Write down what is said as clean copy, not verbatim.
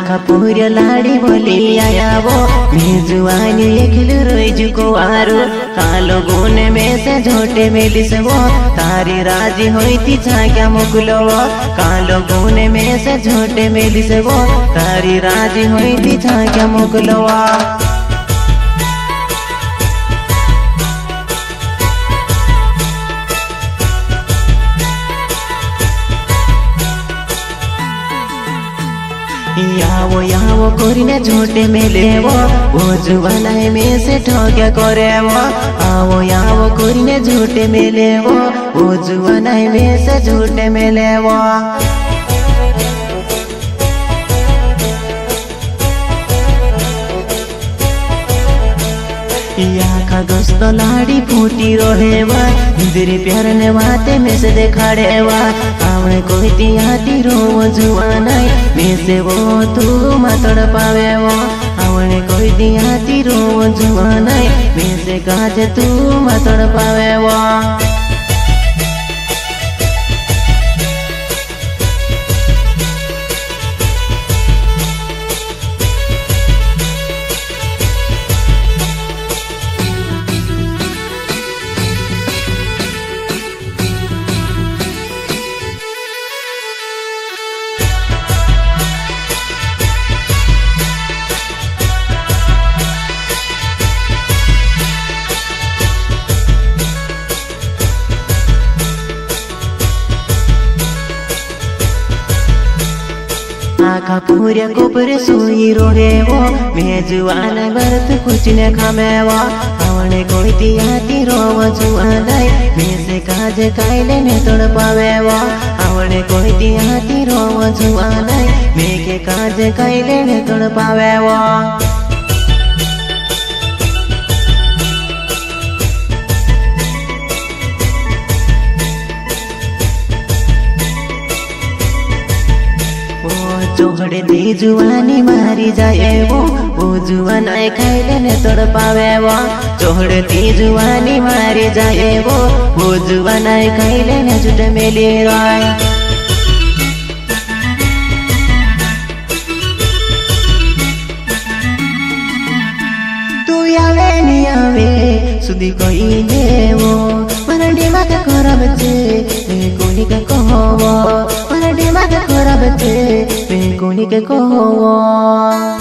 आँखा पूर्य लाडी बोली आया वो मेजुआनी एकल रोज को आरो कालो गुने में से झोटे मेली से वो तारी राजी हुई थी छाया मुगलो कालो गुने में से झोटे मेली से वो तारी राजी हुई थी छाया मुगलो यावो यावो कोरिने झोटे मेले वो जुवानाई में से ठोक्या करे वो आवो यावो कोरिने झोटे मेले वो जुवानाई में से झोटे मेले वो आँखा दोस्त लाड़ी फूटी रोहे वा तेरे प्यार ने वाते में से देखाड़े वा आवने कोई तिहाती रो जुआनाई में से वो तू मातड़ पावे वो आवने कोई तिहाती रो जुआनाई में से काज तू मातड़ पावे वो आँखा पूरे कोपर सोई रोहे वो मेजुआन बरत कुछ न खामे वो आवने कोई तिहाती रो जुआनाई में से काज काइले ने तोड़ पावे वो आवने कोई तिहाती रो जुआनाई में के काज काइले ने तोड़ पावे वो चोहड़े दी जुआनी मारी जाए वो जुआनाई खाइले ने तोड़ पावे वो चोहड़े दी जुआनी मारी जाए वो जुआनाई खाइले ने झूठ मेली राय तू आवे नी आवे सुधी कोई ने वो मन दिमाग खराब छे कोनी का कहो मन दिमाग खराब छे कोनी के कहो